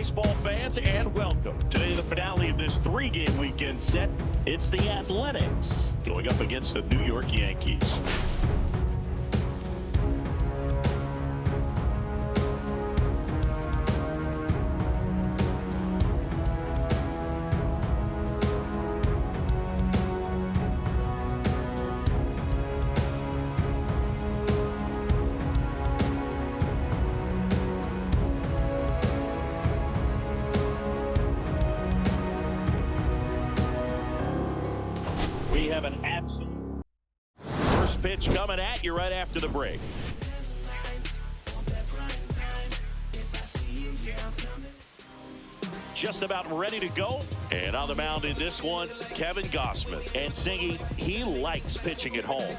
baseball fans, and welcome. Today, the finale of this three-game weekend set. It's the Athletics going up against the New York Yankees. We have an absolute first pitch coming at you right after the break. Just about ready to go. And on the mound in this one, Kevin Gausman. And Singy, he likes pitching at home.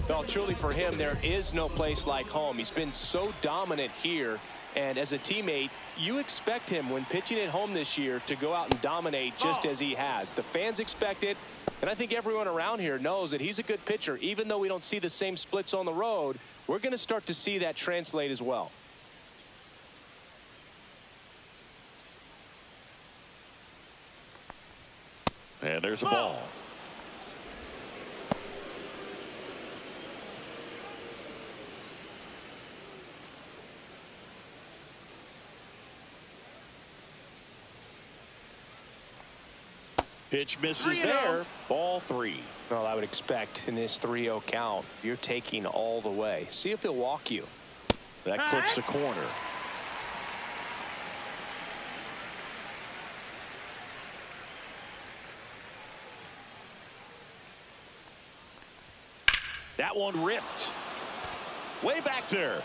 Well, truly for him, there is no place like home. He's been so dominant here. And as a teammate, you expect him when pitching at home this year to go out and dominate just as he has. The fans expect it. And I think everyone around here knows that he's a good pitcher. Even though we don't see the same splits on the road, we're going to start to see that translate as well. And there's a ball. Pitch misses there. Ball three. Well, I would expect in this 3-0 count, you're taking all the way. See if he'll walk you. That clips the corner. That one ripped. Way back there.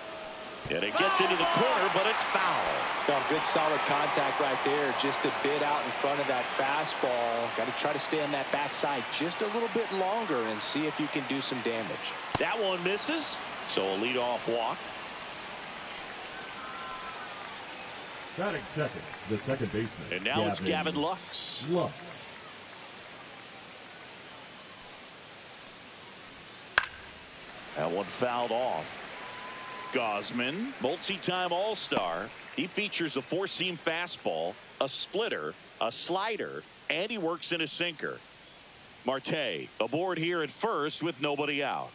And it gets into the corner, but it's foul. Well, good solid contact right there. Just a bit out in front of that fastball. Got to try to stay on that backside just a little bit longer and see if you can do some damage. That one misses. So a leadoff walk. Batting second, the second baseman. And now it's Gavin Lux. That one fouled off. Gausman, multi-time All-Star. He features a four-seam fastball, a splitter, a slider, and he works in a sinker. Marte aboard here at first with nobody out.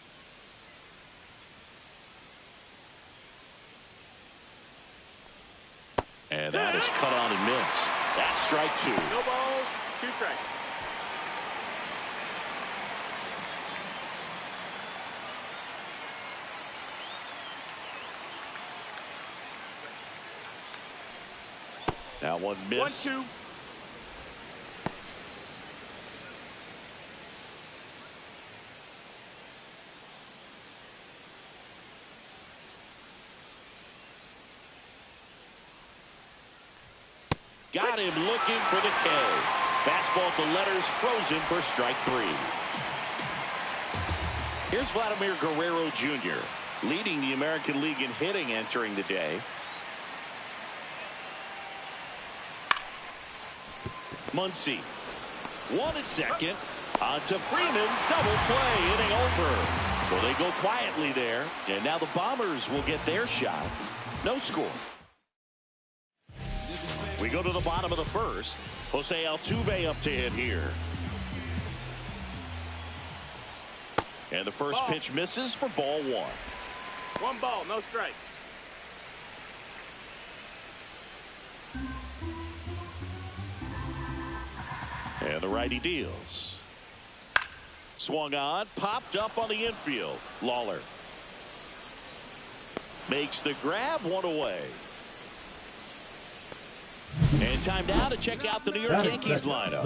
And that is cut on and missed. That's strike two. No balls, 2 strikes. That one missed. 1-2. Got him looking for the K. Fastball at the letters, frozen for strike three. Here's Vladimir Guerrero Jr., leading the American League in hitting entering the day. Muncy, 1 at second. On to Freeman, double play, inning over. So they go quietly there, and now the Bombers will get their shot. No score. We go to the bottom of the first. Jose Altuve up to hit here. And the first pitch misses for ball one. 1 ball, no strikes. And the righty deals. Swung on, popped up on the infield. Lawler makes the grab, 1 away. And time now to check out the New York Yankees lineup.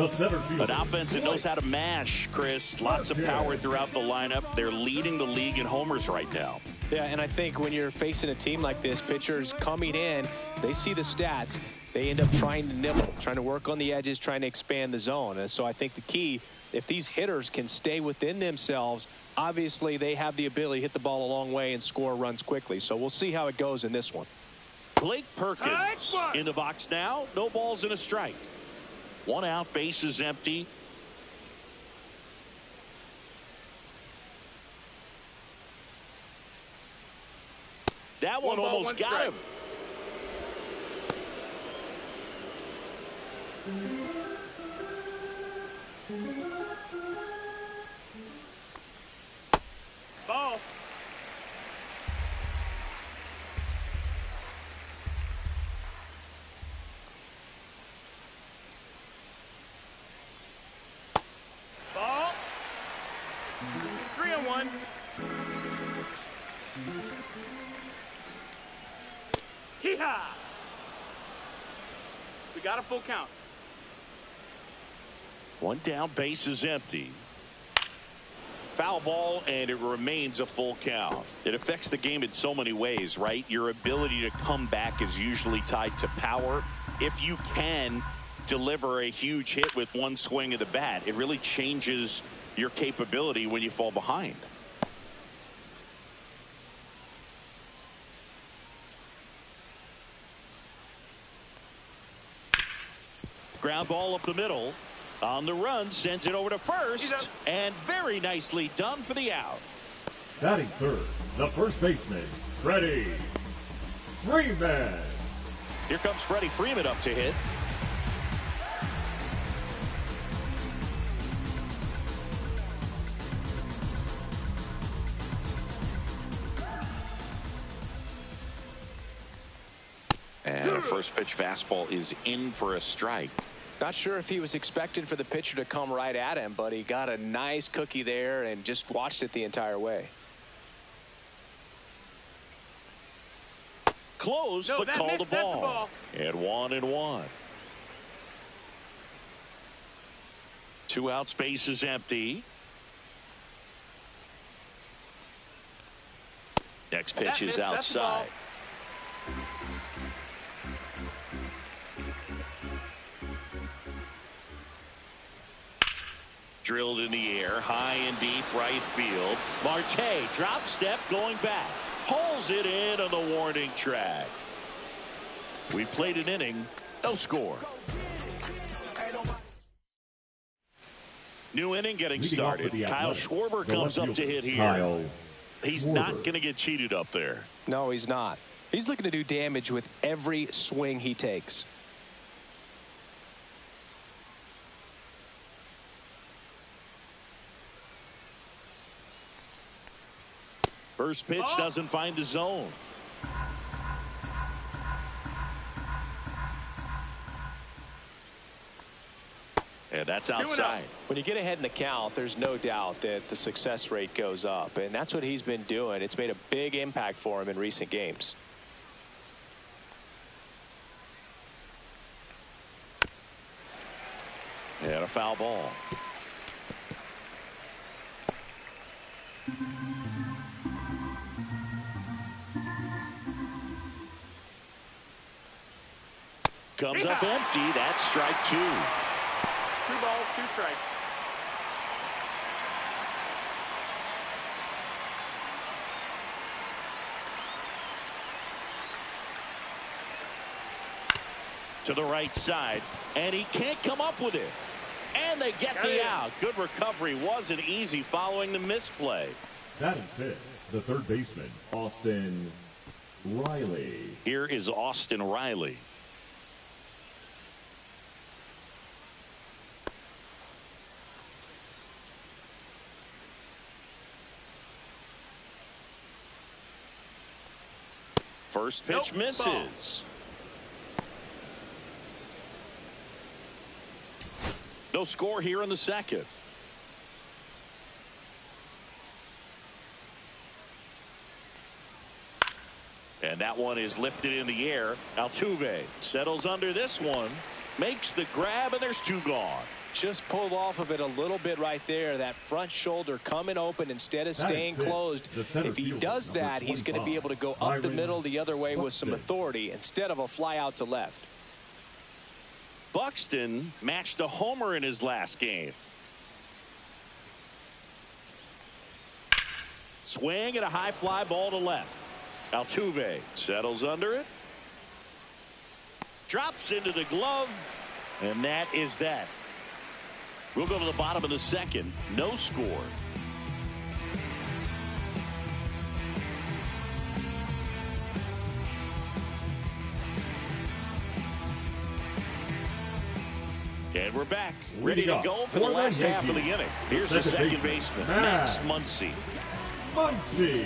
An offense that knows how to mash, Chris. Lots of power throughout the lineup. They're leading the league in homers right now. Yeah, and I think when you're facing a team like this, pitchers coming in, they see the stats. They end up trying to nibble, trying to work on the edges, trying to expand the zone. And so I think the key, if these hitters can stay within themselves, obviously they have the ability to hit the ball a long way and score runs quickly. So we'll see how it goes in this one. Blake Perkins in the box now. No balls and a strike. 1 out, bases empty. That one almost got him. Ball. Ball. 3-1. Hee-haw! We got a full count. One down, base is empty. Foul ball, and it remains a full count. It affects the game in so many ways, right? Your ability to come back is usually tied to power. If you can deliver a huge hit with one swing of the bat, it really changes your capability when you fall behind. Ground ball up the middle. On the run, sends it over to first, and very nicely done for the out. Batting third, the first baseman, Freddie Freeman. Here comes Freddie Freeman up to hit. And a first pitch fastball is in for a strike. Not sure if he was expected for the pitcher to come right at him, but he got a nice cookie there and just watched it the entire way. Close, No, but called the ball. And 1-1. 2 outs, base is empty. Next pitch is outside. Drilled in the air, high and deep right field. Marte, drop step, going back. Pulls it in on the warning track. We played an inning, no score. New inning getting started. Kyle Schwarber comes up to hit here. He's not going to get cheated up there. No, he's not. He's looking to do damage with every swing he takes. First pitch doesn't find the zone. And that's outside. When you get ahead in the count, there's no doubt that the success rate goes up, and that's what he's been doing. It's made a big impact for him in recent games. And a foul ball. Comes up empty. That's strike 2. 2 balls, 2 strikes. To the right side, and he can't come up with it. And they get the out. Good recovery. Wasn't easy following the misplay. Batting fifth, the third baseman, Austin Riley. Here is Austin Riley. First pitch misses. No score here in the second. And that one is lifted in the air. Altuve settles under this one, makes the grab, and there's 2 gone. Just pulled off of it a little bit right there. That front shoulder coming open instead of staying closed. If he does that, he's going to be able to go up the middle the other way with some authority instead of a fly out to left. Buxton matched a homer in his last game. Swing and a high fly ball to left. Altuve settles under it. Drops into the glove. And that is that. We'll go to the bottom of the second. No score. And we're back, ready to go for the last half of the inning. Here's the second baseman, Max Muncy. Muncy.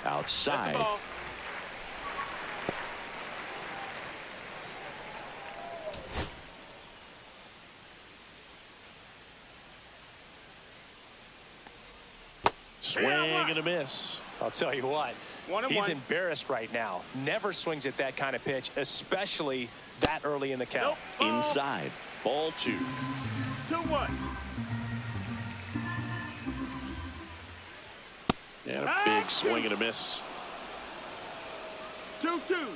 Outside. Swing and a miss. I'll tell you what, he's embarrassed right now. Never swings at that kind of pitch, especially that early in the count. Inside, ball 2. 2-1. And a big swing and a miss. 2-2.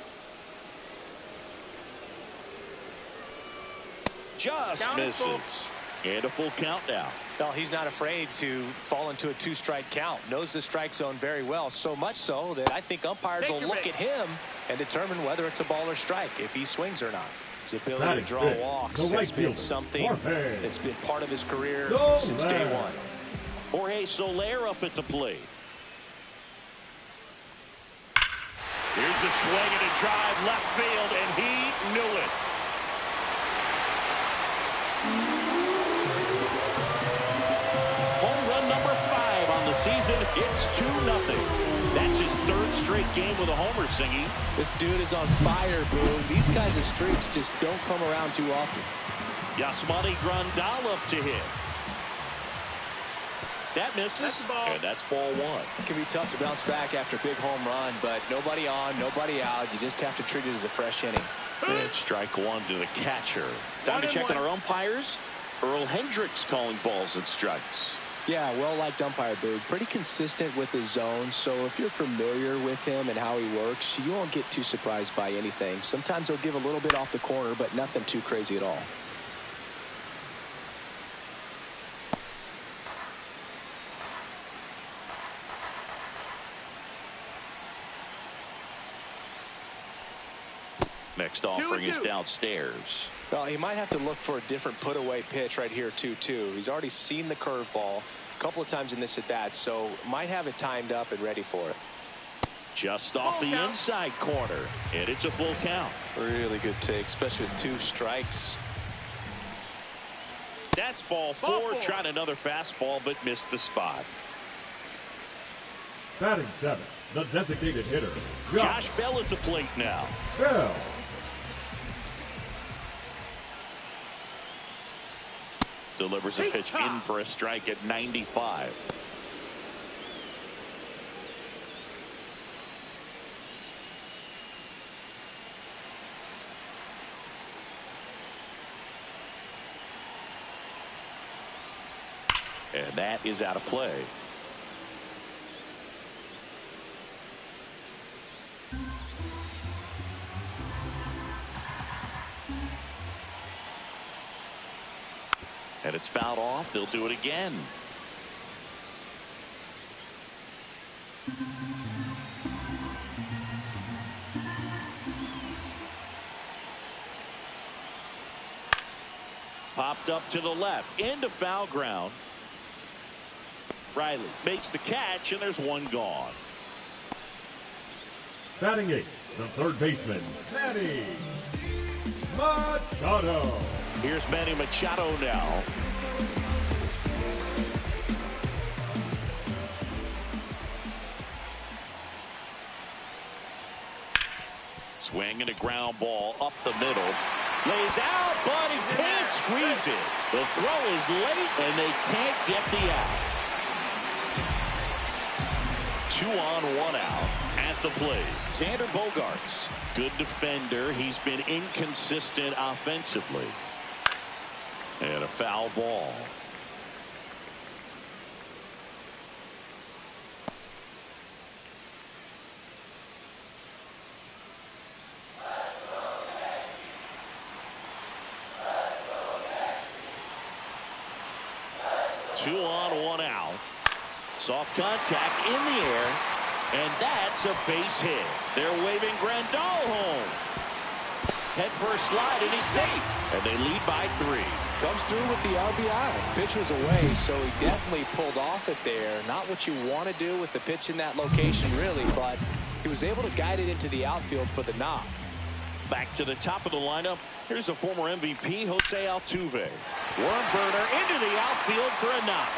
Just Count misses. And a full count now. Well, he's not afraid to fall into a 2-strike count. Knows the strike zone very well. So much so that I think umpires will look at him and determine whether it's a ball or strike, if he swings or not. His ability to draw walks has been something that's been part of his career since day one. Jorge Soler up at the plate. Here's a swing and a drive left field, and he knew it. Home run number 5 on the season. It's 2-0. That's his 3rd straight game with a homer, Singy. This dude is on fire, Boone. These kinds of streaks just don't come around too often. Yasmani Grandal up to hit. That misses, and that's ball 1. It can be tough to bounce back after a big home run, but nobody on, nobody out. You just have to treat it as a fresh inning. And strike 1 to the catcher. Time to check on our umpires. Earl Hendricks calling balls and strikes. Yeah, well-liked umpire, Boog. Pretty consistent with his zone, so if you're familiar with him and how he works, you won't get too surprised by anything. Sometimes he'll give a little bit off the corner, but nothing too crazy at all. Next offering is downstairs. Well, he might have to look for a different put-away pitch right here, 2-2. He's already seen the curveball a couple of times in this at-bat, so might have it timed up and ready for it. Just off the inside corner, and it's a full count. Really good take, especially with 2 strikes. That's ball 4. Tried another fastball, but missed the spot. Batting 7, the designated hitter, Josh Bell at the plate now. Bell. Delivers a pitch in for a strike at 95. And that is out of play. And it's fouled off. They'll do it again. Popped up to the left into foul ground. Riley makes the catch, and there's one gone. Batting 8, the third baseman, Manny Machado. Here's Manny Machado now. Swing and a ground ball up the middle. Lays out, but he can't squeeze it. The throw is late, and they can't get the out. 2 on, 1 out at the plate. Xander Bogaerts, good defender. He's been inconsistent offensively. And a foul ball. Two on, 1 out. Soft contact in the air, and that's a base hit. They're waving Grandal home. Head first slide, and he's safe. And they lead by 3. Comes through with the RBI. Pitch was away, so he definitely pulled off it there. Not what you want to do with the pitch in that location, really, but he was able to guide it into the outfield for the knock. Back to the top of the lineup. Here's the former MVP, Jose Altuve. Worm burner into the outfield for a knock.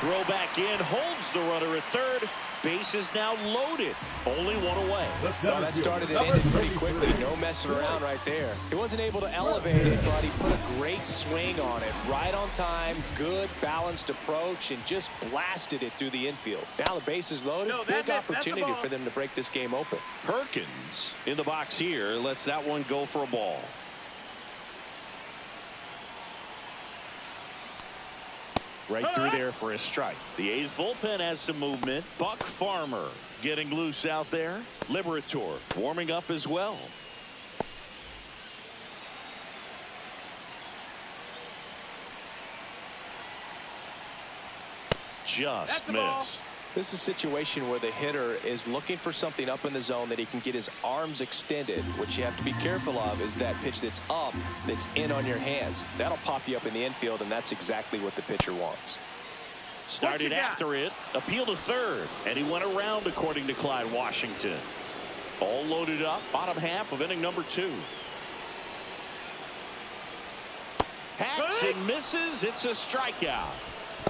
Throw back in, holds the runner at third. Base is now loaded. Only one away. Well, that started and ended pretty quickly. No messing around right there. He wasn't able to elevate it, but he put a great swing on it. Right on time, good balanced approach, and just blasted it through the infield. Now the base is loaded. Big opportunity for them to break this game open. Perkins in the box here lets that one go for a ball. Right through there for a strike. The A's bullpen has some movement. Buck Farmer getting loose out there. Liberator warming up as well. Just missed. This is a situation where the hitter is looking for something up in the zone that he can get his arms extended. What you have to be careful of is that pitch that's up, that's in on your hands. That'll pop you up in the infield, and that's exactly what the pitcher wants. Started after it, appeal to third, and he went around according to Clyde Washington. All loaded up, bottom half of inning number 2. Hacks and misses. It's a strikeout.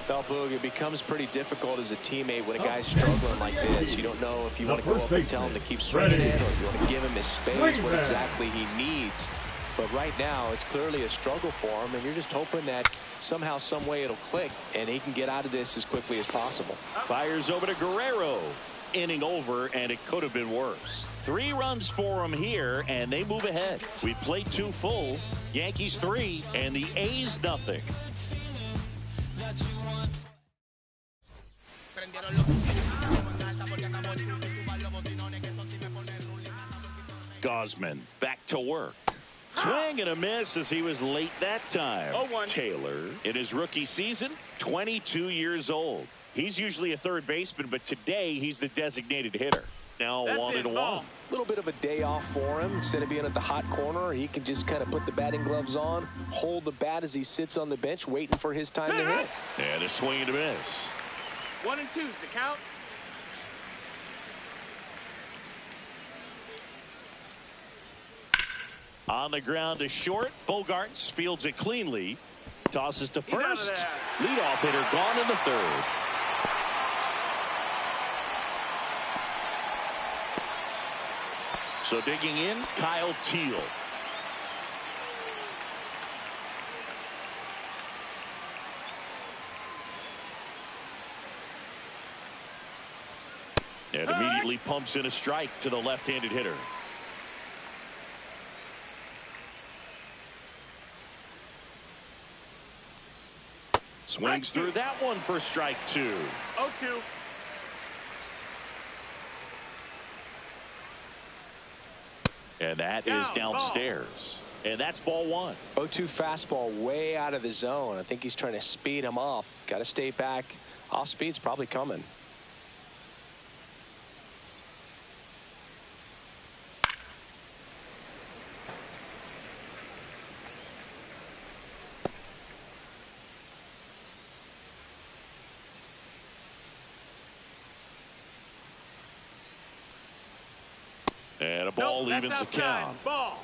Well, Boog, it becomes pretty difficult as a teammate when a guy's struggling like this. You don't know if you want to go up and tell him to keep swinging it, or if you want to give him his space, what exactly he needs. But right now, it's clearly a struggle for him, and you're just hoping that somehow, some way it'll click, and he can get out of this as quickly as possible. Fires over to Guerrero. Inning over, and it could have been worse. 3 runs for him here, and they move ahead. We played 2 full. Yankees 3, and the A's nothing. Gausman back to work. Swing and a miss as he was late that time. Taylor in his rookie season, 22 years old. He's usually a third baseman, but today he's the designated hitter. Now 1-1. A little bit of a day off for him. Instead of being at the hot corner, he can just kind of put the batting gloves on, hold the bat as he sits on the bench waiting for his time to hit. And a swing and a miss. 1 and 2's the count. On the ground to short. Bogarts fields it cleanly. Tosses to first. Leadoff hitter gone in the third. So digging in, Kyle Teal. And immediately pumps in a strike to the left-handed hitter. Swings through that one for strike 2. 0-2. And that is downstairs. And that's ball 1. 0-2 fastball way out of the zone. I think he's trying to speed him up. Got to stay back. Off speed's probably coming. And a ball evens the count. Ball.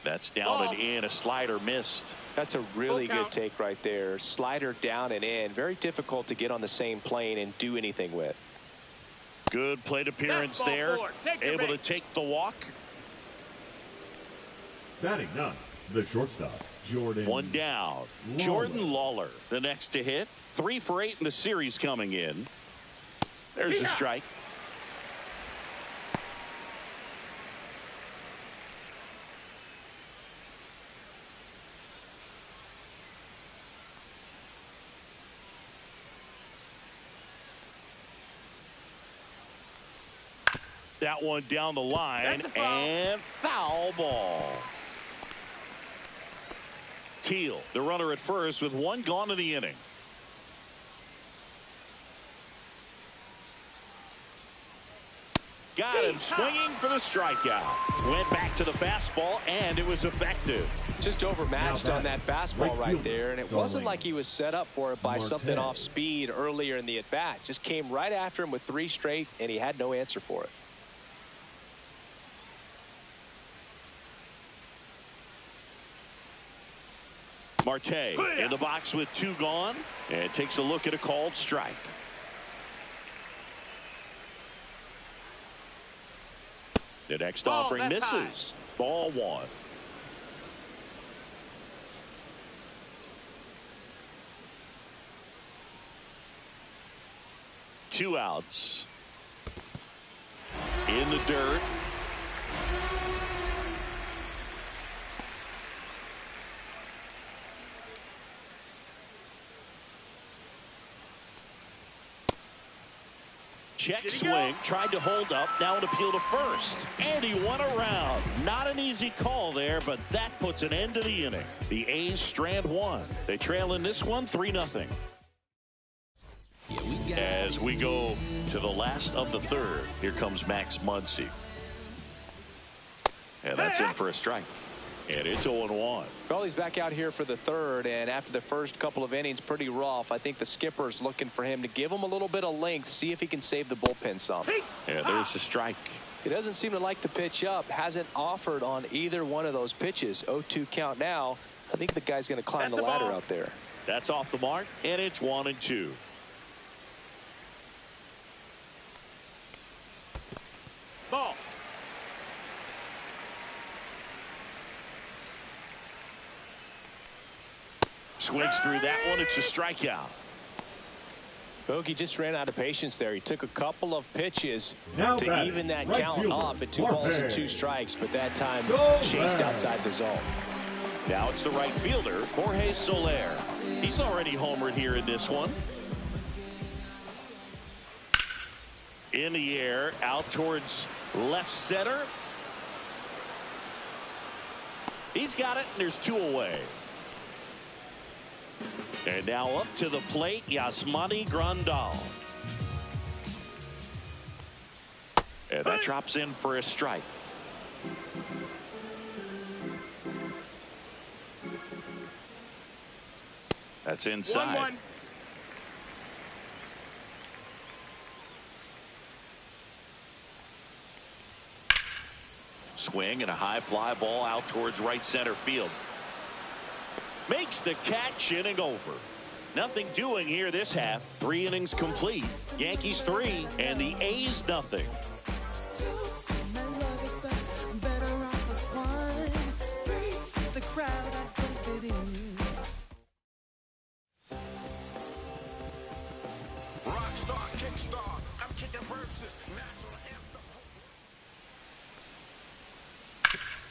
That's down and in. A slider missed. That's a really good take right there. Slider down and in. Very difficult to get on the same plane and do anything with. Good plate appearance there. Able to take the walk. Batting 9, the shortstop, Jordan. 1 down. Jordan Lawler, the next to hit. 3 for 8 in the series coming in. There's a strike. That one down the line, and foul ball. Teal, the runner at first, with 1 gone in the inning. Got him swinging for the strikeout. Went back to the fastball, and it was effective. Just overmatched on that fastball right there, and it wasn't like he was set up for it by something off speed earlier in the at-bat. Just came right after him with 3 straight, and he had no answer for it. Marte in the box with 2 gone, and takes a look at a called strike. The next offering misses. Ball 1. Two outs. In the dirt. Check swing, tried to hold up, now an appeal to first. And he won around. Not an easy call there, but that puts an end to the inning. The A's strand 1. They trail in this one 3-0. As we go to the last of the 3rd, here comes Max Muncy. And that's in for a strike. And it's 0-1. Well, he's back out here for the 3rd, and after the first couple of innings, pretty rough. I think the skipper's looking for him to give him a little bit of length, see if he can save the bullpen some. And there's the strike. He doesn't seem to like to pitch up. Hasn't offered on either one of those pitches. 0-2 count now. I think the guy's going to climb the ladder out there. That's off the mark, and it's 1-2. Ball. Swings through that one. It's a strikeout. Bogey just ran out of patience there. He took a couple of pitches Now to batting, even that right count fielder, up at 2 balls and 2 strikes, but that time chased outside the zone. Now it's the right fielder, Jorge Soler. He's already homered here in this one. In the air, out towards left center. He's got it, and there's 2 away. And now up to the plate, Yasmani Grandal. And that drops in for a strike. That's inside. 1-1. Swing and a high fly ball out towards right center field. Makes the catch, inning over. Nothing doing here this half. 3 innings complete. Yankees 3 and the A's nothing.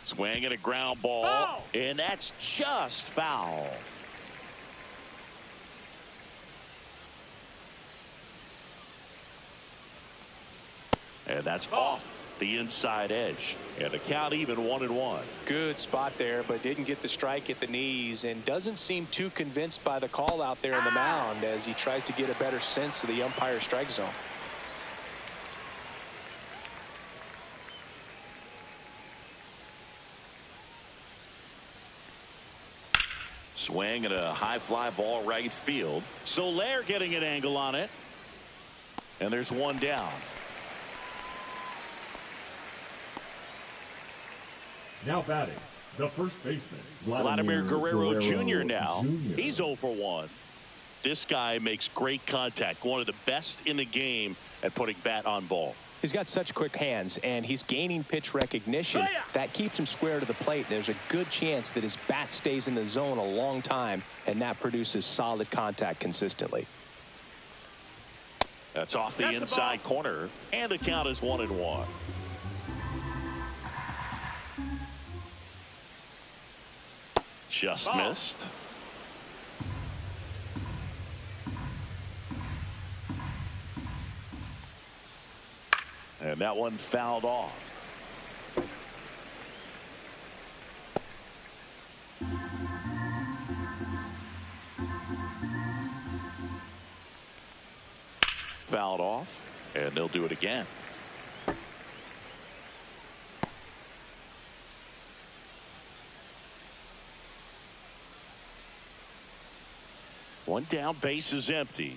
Swing and a ground ball, and that's just foul. And that's off the inside edge. And the count even 1-1. Good spot there, but didn't get the strike at the knees and doesn't seem too convinced by the call out there in the mound as he tries to get a better sense of the umpire strike zone. Swing and a high fly ball right field. Soler getting an angle on it. And there's 1 down. Now batting, the first baseman, Vladimir Guerrero Jr. now. He's 0 for 1. This guy makes great contact. One of the best in the game at putting bat on ball. He's got such quick hands, and he's gaining pitch recognition. That keeps him square to the plate. There's a good chance that his bat stays in the zone a long time, and that produces solid contact consistently. That's off the inside corner, and the count is 1-1. Just missed. And that one fouled off. Fouled off, and they'll do it again. One down, base is empty.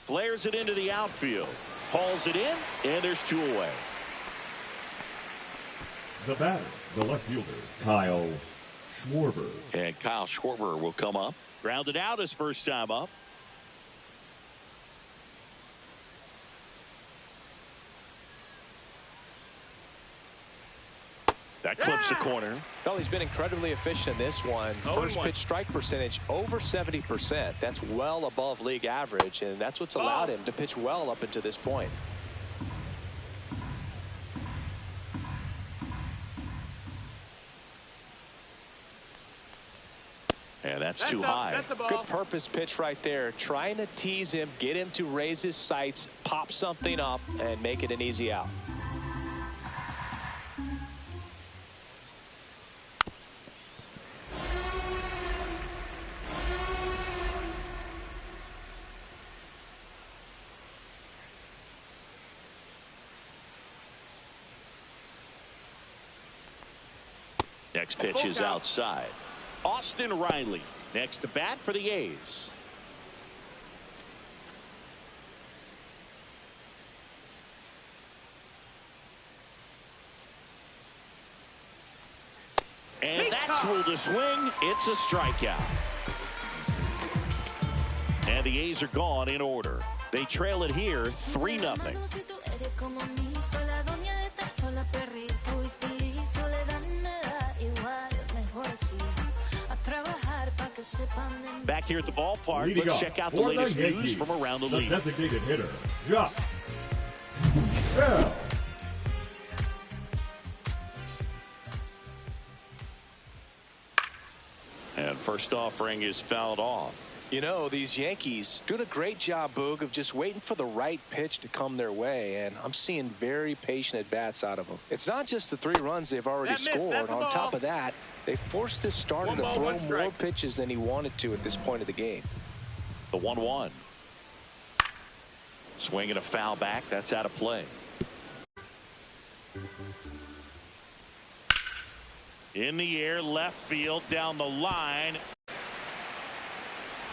Flares it into the outfield. Hauls it in, and there's 2 away. The batter, the left fielder, Kyle Schwarber. And Kyle Schwarber will come up. Grounded out his first time up. That clips the corner. Well, he's been incredibly efficient in this one. First pitch strike percentage over 70%. That's well above league average, and that's what's allowed him to pitch well up until this point. And that's too high. Good purpose pitch right there. Trying to tease him, get him to raise his sights, pop something up, and make it an easy out. Next pitch is outside. Austin Riley next to bat for the A's. And that's ruled a swing. It's a strikeout. And the A's are gone in order. They trail it here 3-0. Back here at the ballpark, Leading let's off check out the for latest the Yankees, news from around the league. Designated hitter, Josh Bell. And first offering is fouled off. You know, these Yankees doing a great job, Boog, of just waiting for the right pitch to come their way, and I'm seeing very patient at-bats out of them. It's not just the 3 runs they've already scored. On top of that, they forced this starter to throw more pitches than he wanted to at this point of the game. The 1-1. Swing and a foul back. That's out of play. In the air, left field, down the line.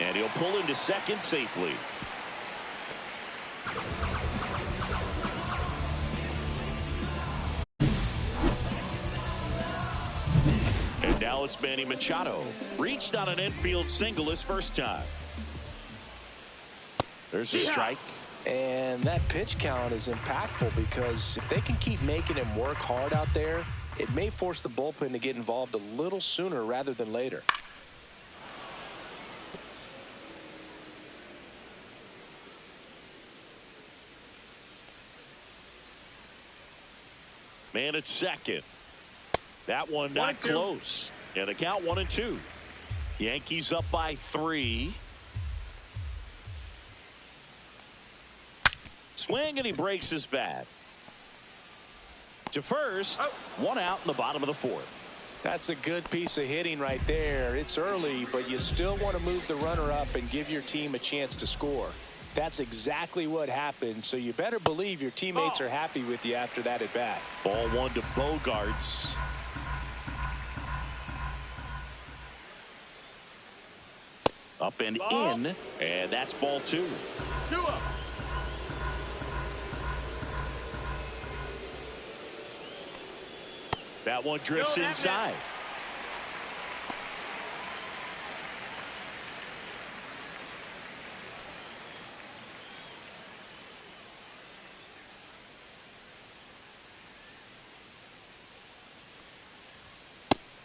And he'll pull into second safely. And now it's Manny Machado. Reached on an infield single his first time. There's a strike. And that pitch count is impactful because if they can keep making him work hard out there, it may force the bullpen to get involved a little sooner rather than later. Man at second. That one not close. And the count 1-2. Yankees up by 3. Swing and he breaks his bat. To first. 1 out in the bottom of the 4th. That's a good piece of hitting right there. It's early, but you still want to move the runner up and give your team a chance to score. That's exactly what happened, so you better believe your teammates are happy with you after that at bat. Ball 1 to Bogarts. Up and in, and that's ball 2. 2 up. That one drifts inside.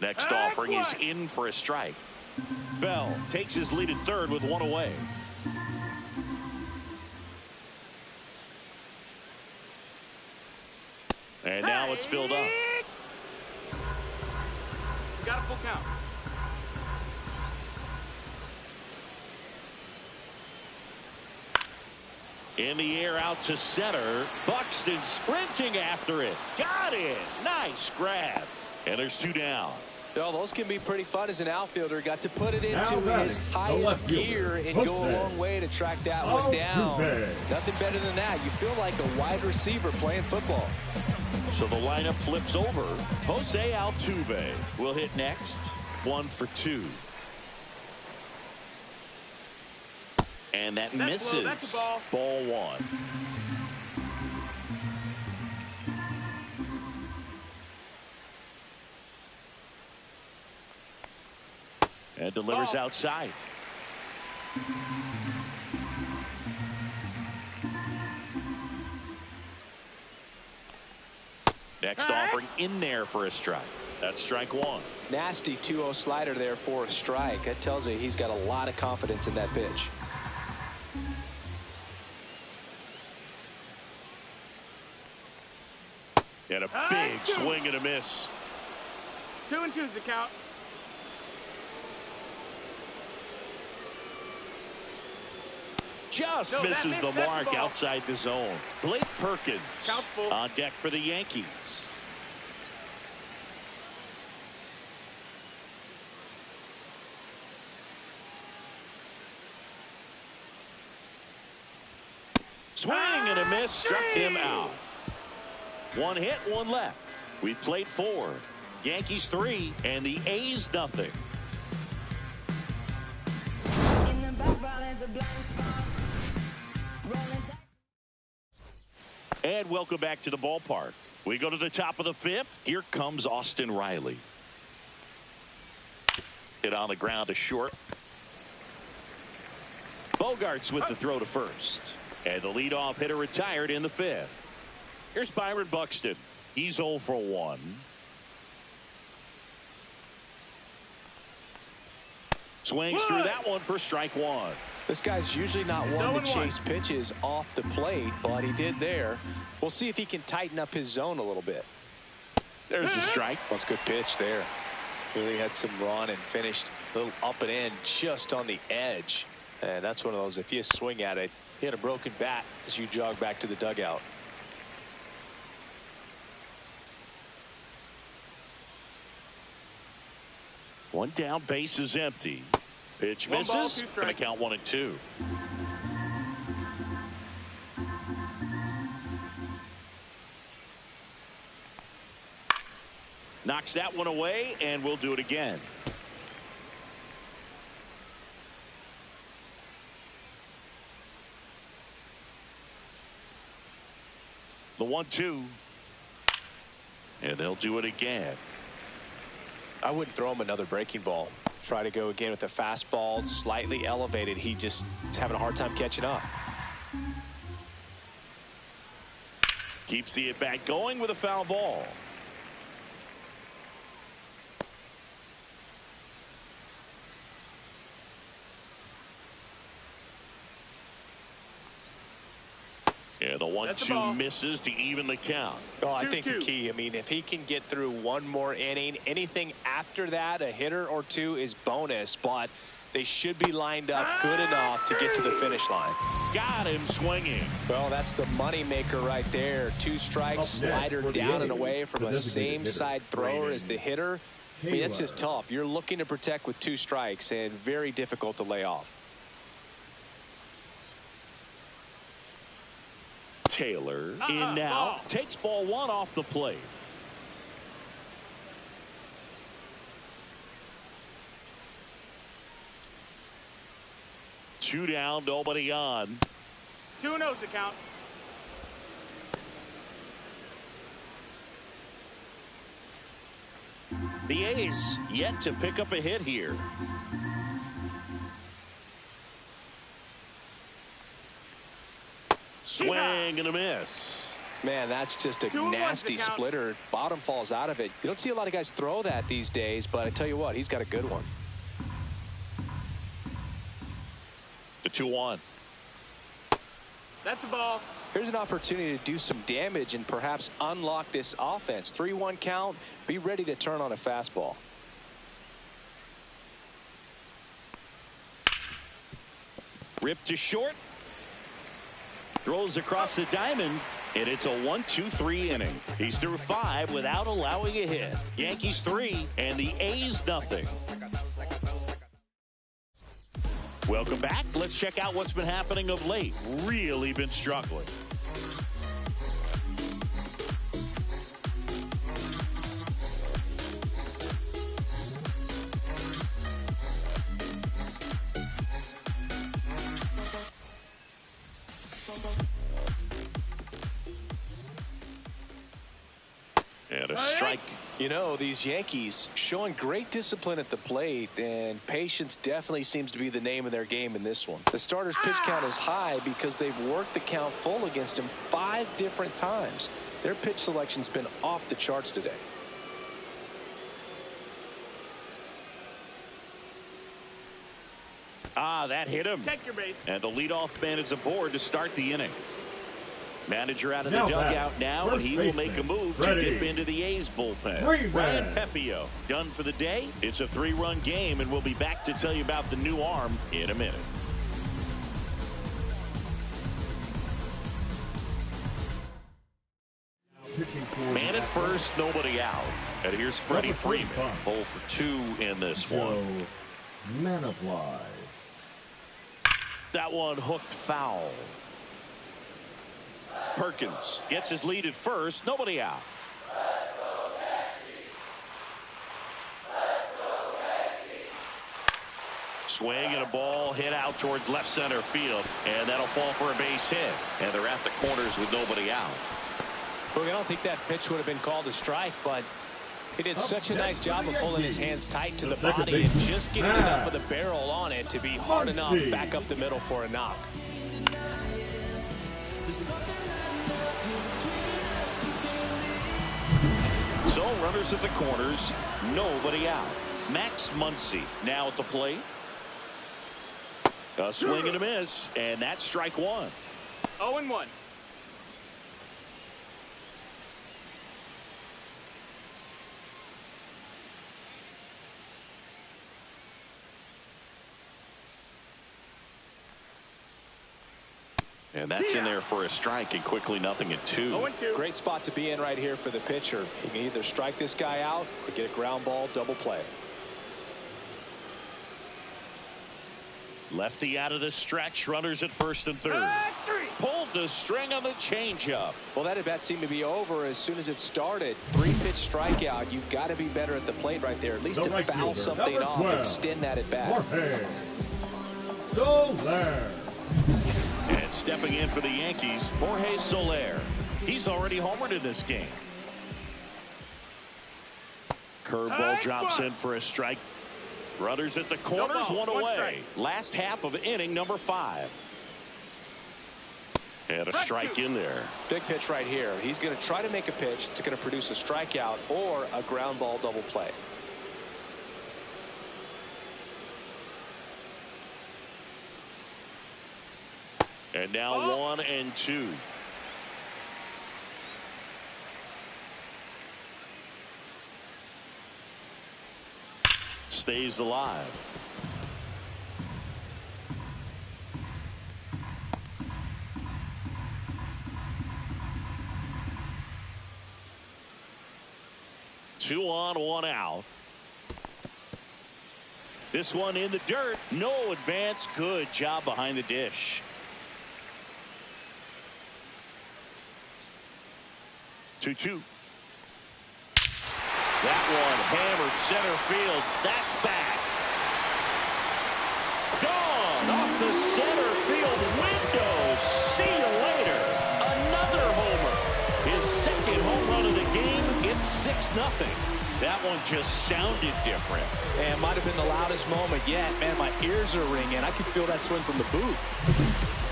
Next offering is in for a strike. Bell takes his lead at third with 1 away. And now it's filled up. Got a full count. In the air out to center. Buxton sprinting after it. Got it. Nice grab. And there's 2 down. Well, those can be pretty fun as an outfielder. Got to put it into his the highest left fielder, gear and go a long way to track that one down. Nothing better than that. You feel like a wide receiver playing football. So the lineup flips over. Jose Altuve will hit next. 1 for 2. And that That's low. misses. That's a ball. Ball one. And delivers Ball. outside. Next offering in there for a strike. That's strike one. Nasty 2-0 slider there for a strike. That tells you he's got a lot of confidence in that pitch. And a big swing and a miss. 2-2's the count. Just No, that misses missed. the That's mark the ball. outside the zone. Blake Perkins Count's full. on deck for the Yankees. Swing and a miss, struck him out. One hit, one left. We've played 4. Yankees 3 and the A's nothing. In the background is a blind spot. Rolling dice. And welcome back to the ballpark. We go to the top of the 5th. Here comes Austin Riley. Hit on the ground to short. Bogarts with the throw to first. And the leadoff hitter retired in the 5th. Here's Byron Buxton. He's 0 for 1. Swings through that one for strike one. This guy's usually not one to chase pitches off the plate, but he did there. We'll see if he can tighten up his zone a little bit. There's a strike. That's a good pitch there. Really had some run and finished a little up and in just on the edge. And that's one of those, if you swing at it, hit a broken bat as you jog back to the dugout. One down, base is empty. Pitch One ball, misses. 2 Gonna strikes. count 1 and 2. Knocks that one away, and we'll do it again. The 1-2. And they'll do it again. I wouldn't throw him another breaking ball. Try to go again with a fastball, slightly elevated. He just is having a hard time catching up. Keeps the at-bat going with a foul ball. Yeah, the 1-2 misses to even the count. Oh, I think the 2-2. key, I mean, if he can get through one more inning, anything after that, a hitter or two is bonus, but they should be lined up good enough to get to the finish line. Got him swinging. Well, that's the money maker right there. 2 strikes, slider for the down and A's, away from the a designated hitter, same-side thrower Brandon as the hitter. I mean, that's just tough. You're looking to protect with 2 strikes and very difficult to lay off. Taylor in now. Ball. Takes ball 1 off the plate. Two down, nobody on. 2-0's the count. The A's yet to pick up a hit here. Swing and a miss. Man, that's just a 2-1's the nasty count. splitter. Bottom falls out of it. You don't see a lot of guys throw that these days, but I tell you what, he's got a good one. The 2-1. That's a ball. Here's an opportunity to do some damage and perhaps unlock this offense. 3-1 count. Be ready to turn on a fastball. Ripped to short. Throws across the diamond. And it's a 1-2-3 inning. He's through 5 without allowing a hit. Yankees 3 and the A's nothing. Welcome back. Let's check out what's been happening of late. Really been struggling. And a strike. You know, these Yankees showing great discipline at the plate, and patience definitely seems to be the name of their game in this one. The starter's pitch count is high because they've worked the count full against him 5 different times. Their pitch selection's been off the charts today. That hit him. Take your base. And the leadoff man is aboard to start the inning. Manager out of the dugout now, and he will make a move to dip into the A's bullpen. Ryan Pepio done for the day. It's a 3-run game, and we'll be back to tell you about the new arm in a minute. Man at first, nobody out. And here's Freddie Freeman. 0 for 2 in this one. Manaply. That one hooked foul. Perkins gets his lead at first. Nobody out. Swing and a ball hit out towards left center field. And that'll fall for a base hit. And they're at the corners with nobody out. Look, I don't think that pitch would have been called a strike, but he did such a nice job of pulling his hands tight to the body and just getting enough of the barrel on it to be hard enough back up the middle for a knock. So runners at the corners, nobody out. Max Muncy now at the plate. A swing and a miss, and that's strike 1. 0-1. And that's in there for a strike, and quickly 0-2. 0-2. Great spot to be in right here for the pitcher. He can either strike this guy out or get a ground ball double play. Lefty out of the stretch. Runners at first and third. Pulled the string on the changeup. Well, that at bat seemed to be over as soon as it started. 3-pitch strikeout. You've got to be better at the plate right there, at least to foul something off and extend that at bat. And stepping in for the Yankees, Jorge Soler. He's already homered in this game. Curveball drops in for a strike. Runners at the corners, one away. Last half of inning number 5. And a strike in there. Big pitch right here. He's going to try to make a pitch that's going to produce a strikeout or a ground ball double play. And now 1-2. Stays alive. Two on, 1 out. This one in the dirt. No advance. Good job behind the dish. 2-2. That one hammered center field. That's back. Gone off the center field window. See you later. Another homer. His second home run of the game. It's 6-0. That one just sounded different. And might have been the loudest moment yet. Man, my ears are ringing. I could feel that swing from the booth.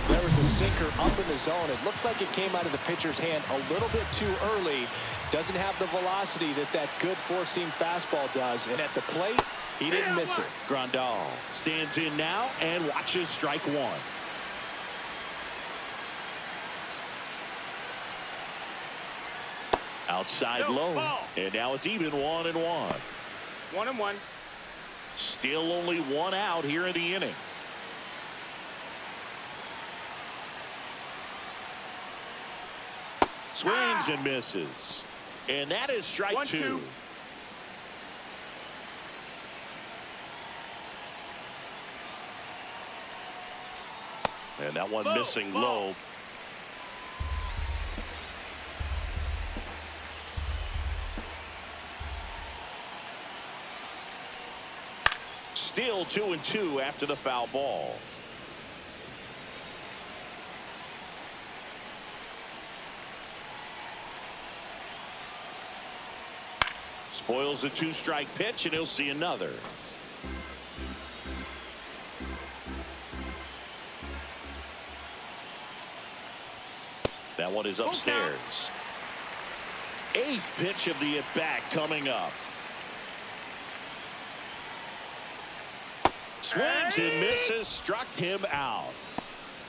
There was a sinker up in the zone. It looked like it came out of the pitcher's hand a little bit too early. Doesn't have the velocity that good four-seam fastball does. And at the plate, he didn't miss it. Grandal stands in now and watches strike 1. Outside low. And now it's even 1-1. 1-1. Still only 1 out here in the inning. Swings and misses. And that is strike 2. And that one missing low. Still 2-2 after the foul ball. Spoils a 2-strike pitch, and he'll see another. That one is upstairs. 8th pitch of the at-bat coming up. Swings and misses, struck him out.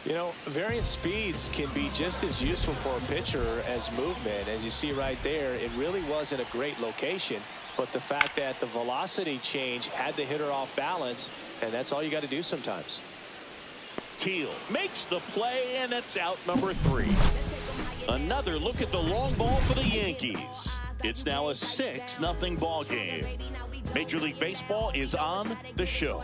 You know, variant speeds can be just as useful for a pitcher as movement. As you see right there, it really wasn't a great location, but the fact that the velocity change had the hitter off balance, and that's all you got to do sometimes. Teal makes the play, and it's out number 3. Another look at the long ball for the Yankees. It's now a 6-0 ball game. Major League Baseball is on the show.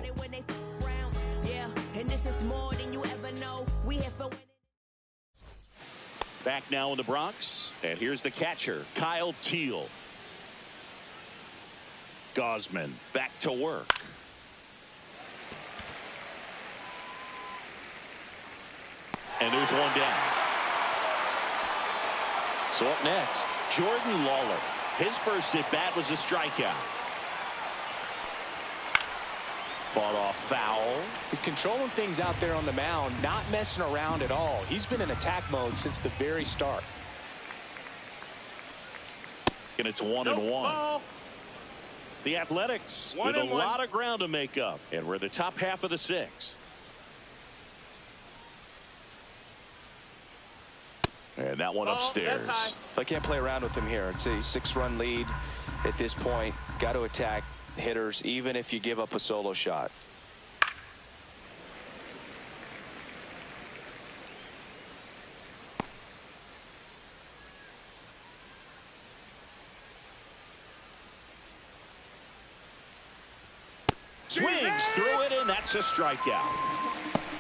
Back now in the Bronx, and here's the catcher, Kyle Teal. Gausman back to work. And there's one down. So up next, Jordan Lawler. His first at bat was a strikeout. Fought off foul. He's controlling things out there on the mound, not messing around at all. He's been in attack mode since the very start. And it's 1-1. The Athletics with a lot of ground to make up. And we're the top half of the 6th. And that one upstairs. I can't play around with him here. It's a 6-run lead at this point. Got to attack hitters even if you give up a solo shot. Swings through it, and that's a strikeout.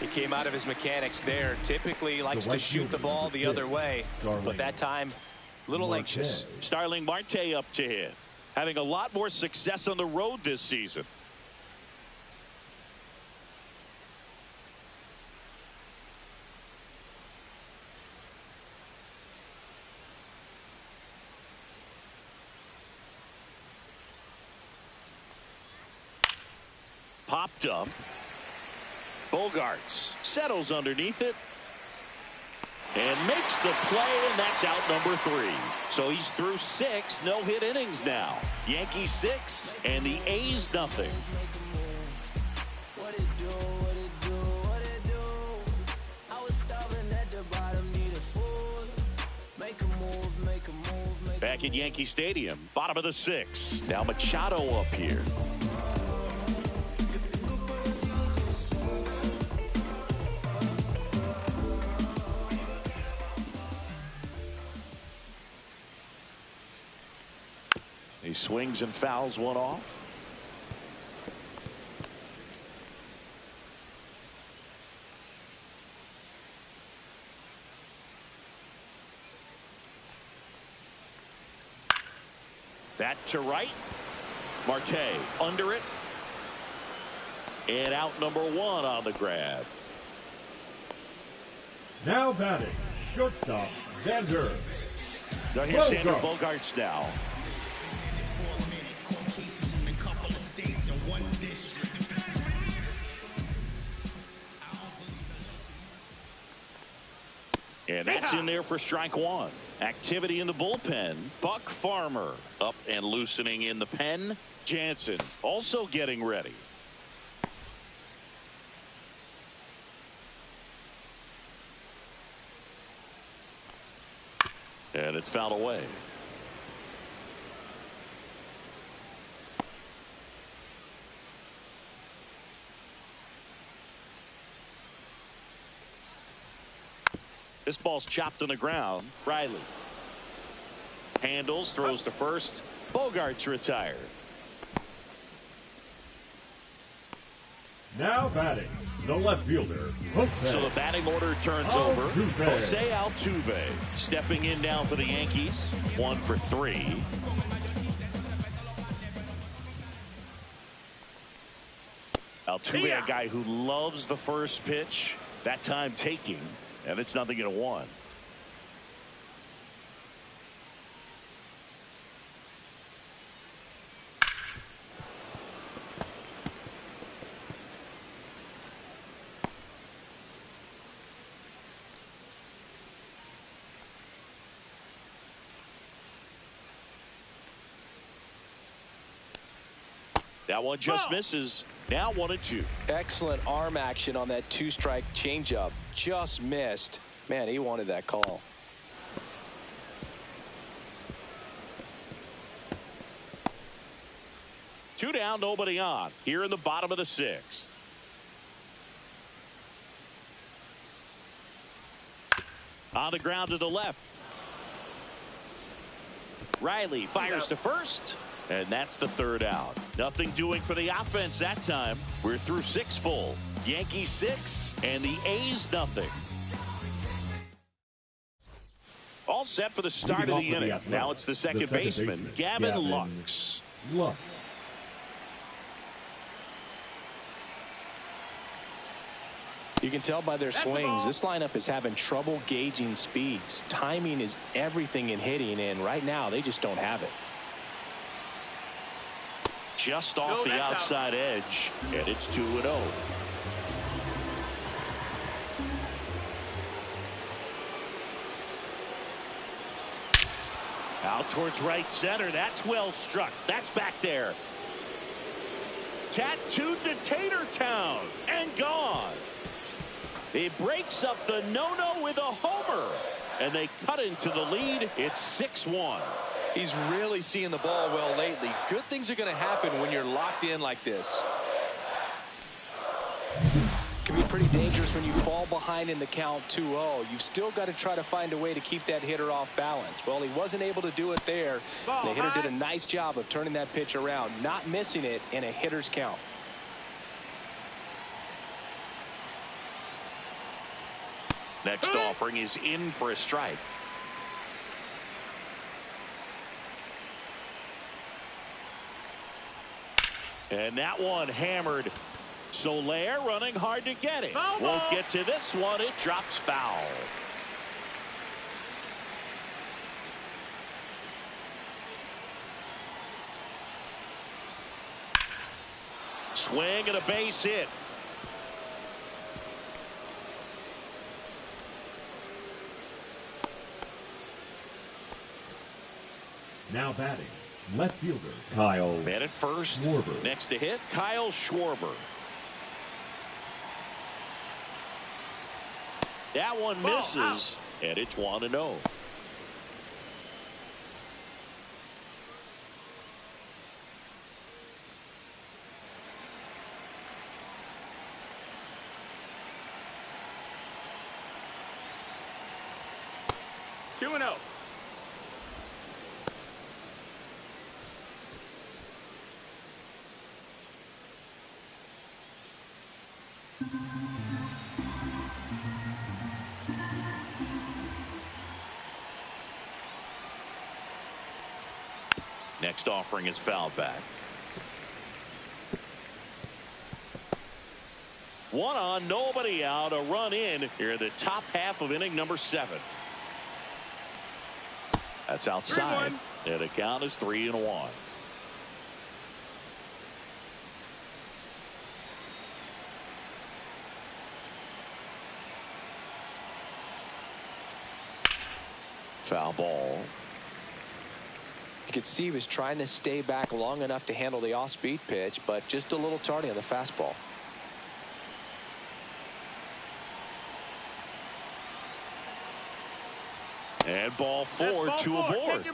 He came out of his mechanics there. Typically likes to shoot the ball the other way, but that time a little anxious. Starling Marte up to hit. Having a lot more success on the road this season. Popped up. Bogarts settles underneath it and makes the play, and that's out number 3. So he's through 6 no-hit innings now. Yankees 6 and the A's nothing. Back at Yankee Stadium, bottom of the 6th. Now Machado up here. He swings and fouls one off. That to right. Marte under it. And out number 1 on the grab. Now batting, shortstop, Xander. Now here's Xander Bogaerts now. And that's in there for strike 1. Activity in the bullpen. Buck Farmer up and loosening in the pen. Jansen also getting ready. And it's fouled away. This ball's chopped on the ground. Riley handles, throws to first. Bogarts retired. Now batting, the left fielder, Jose. So the batting order turns over. Jose Altuve stepping in now for the Yankees. 1 for 3. Altuve, a guy who loves the first pitch. That time taking. And it's 0-1. That one just misses. Now 1-2. Excellent arm action on that two-strike changeup. Just missed. Man, he wanted that call. Two down, nobody on. Here in the bottom of the sixth. On the ground to the left. Riley fires to first. And that's the third out. Nothing doing for the offense that time. We're through 6 full. Yankees 6 and the A's nothing. All set for the start of the inning. Now it's the second baseman, Gavin Lux. You can tell by their swings, this lineup is having trouble gauging speeds. Timing is everything in hitting, and right now they just don't have it. Just off the outside edge, and it's 2-0. Out towards right center. That's well struck. That's back there. Tattooed to Tatertown and gone. He breaks up the no-no with a homer, and they cut into the lead. It's 6-1. He's really seeing the ball well lately. Good things are going to happen when you're locked in like this. Can be pretty dangerous when you fall behind in the count 2-0. You've still got to try to find a way to keep that hitter off balance. Well, he wasn't able to do it there. The hitter did a nice job of turning that pitch around, not missing it in a hitter's count. Next offering is in for a strike. And that one hammered. Soler running hard to get it. Won't get to this one. It drops foul. Swing and a base hit. Now batting, left fielder Kyle. Man at first. Schwarber. Next to hit, Kyle Schwarber. That one misses, and it's 1-0. Two and 0. Next offering is fouled back. One on, nobody out, a run in here in the top half of inning number 7. That's outside, and the count is 3-1. Foul ball. You could see he was trying to stay back long enough to handle the off-speed pitch, but just a little tardy on the fastball. And ball 4, 2 aboard.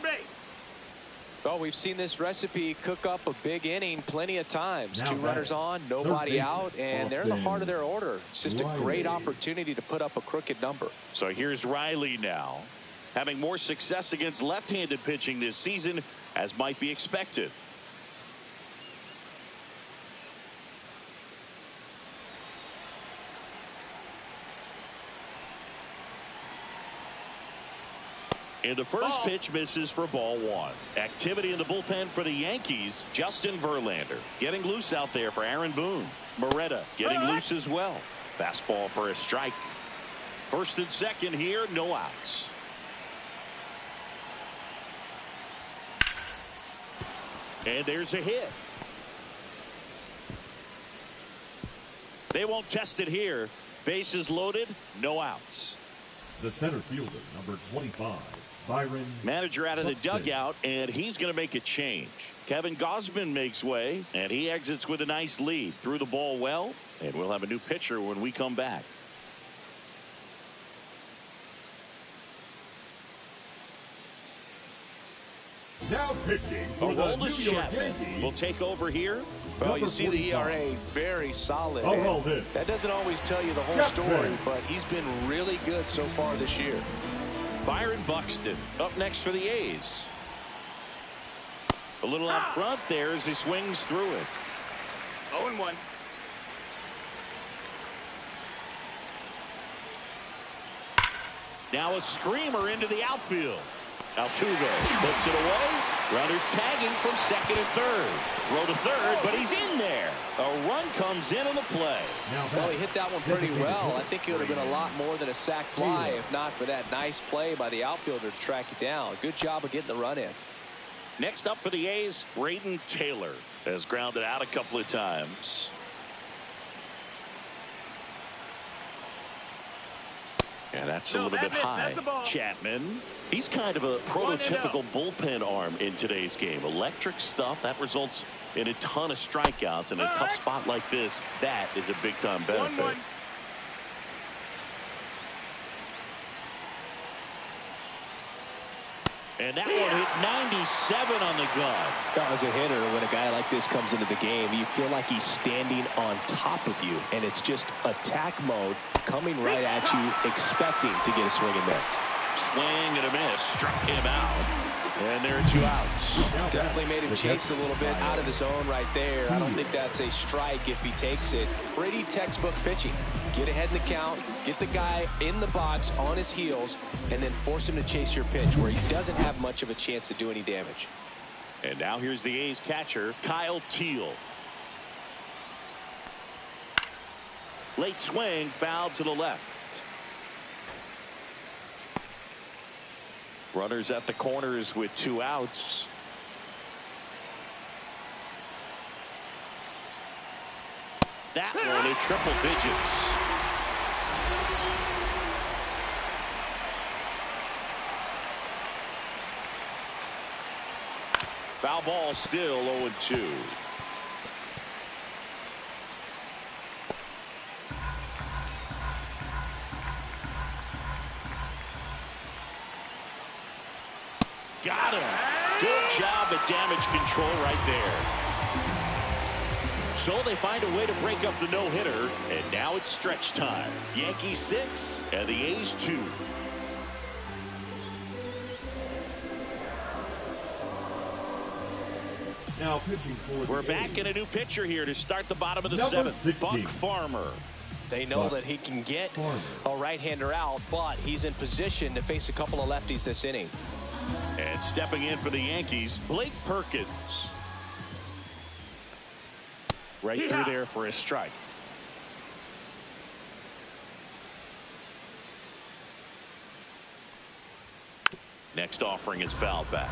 Well, we've seen this recipe cook up a big inning plenty of times. Now 2 runners on, nobody out, and they're in the heart of their order. It's just a great opportunity to put up a crooked number. So here's Riley now, having more success against left-handed pitching this season, as might be expected. And the first pitch misses for ball 1. Activity in the bullpen for the Yankees. Justin Verlander getting loose out there for Aaron Boone. Moretta getting loose as well. Fastball for a strike. First and second here, no outs. And there's a hit. They won't test it here. Bases loaded, no outs. The center fielder, number 25, Byron. Manager out of the Buxton. dugout, and he's going to make a change. Kevin Gausman makes way, and he exits with a nice lead. Threw the ball well, and we'll have a new pitcher when we come back. Now pitching for the Aroldis New York Chapman Yankees. will take over here. Well, Number you see the 45. ERA very solid. Aroldis. That doesn't always tell you the whole Chapman. story, but he's been really good so far this year. Byron Buxton up next for the A's. A little out front there as he swings through it. 0-1. Now a screamer into the outfield. Altuve puts it away. Runners tagging from second and third. Throw to third, but he's in there. A run comes in on the play. Now Well, back. he hit that one pretty well. I think it would have been a lot more than a sac fly Taylor. if not for that nice play by the outfielder to track it down. Good job of getting the run in. Next up for the A's, Braden Taylor has grounded out a couple of times. Yeah, that's a No, little bit that's it. high. That's the ball. Chapman. He's kind of a prototypical 1-0. bullpen arm in today's game. Electric stuff that results in a ton of strikeouts. In a tough spot like this, that is a big time benefit. 1-1. And that one hit 97 on the gun. As a hitter, when a guy like this comes into the game, you feel like he's standing on top of you, and it's just attack mode coming right at you, expecting to get a swing and miss. Swing and a miss. Struck him out. And there are 2 outs. Now Definitely back. made him The chase a catcher, little bit Byron. out of his zone right there. I don't think that's a strike if he takes it. Pretty textbook pitching. Get ahead in the count, get the guy in the box on his heels, and then force him to chase your pitch where he doesn't have much of a chance to do any damage. And now here's the A's catcher, Kyle Teal. Late swing, foul to the left. Runners at the corners with 2 outs. That one in triple digits. Foul ball, still 0-2. Got him. Good job at damage control right there. So they find a way to break up the no-hitter, and now it's stretch time. Yankees 6 and the A's 2. Now pitching for the We're back A's. in a new pitcher here to start the bottom of the Number 7th. 16. Buck Farmer. They know Buck that he can get Farmer. a right-hander out, but he's in position to face a couple of lefties this inning. And stepping in for the Yankees, Blake Perkins. Right through there for a strike. Next offering is fouled back.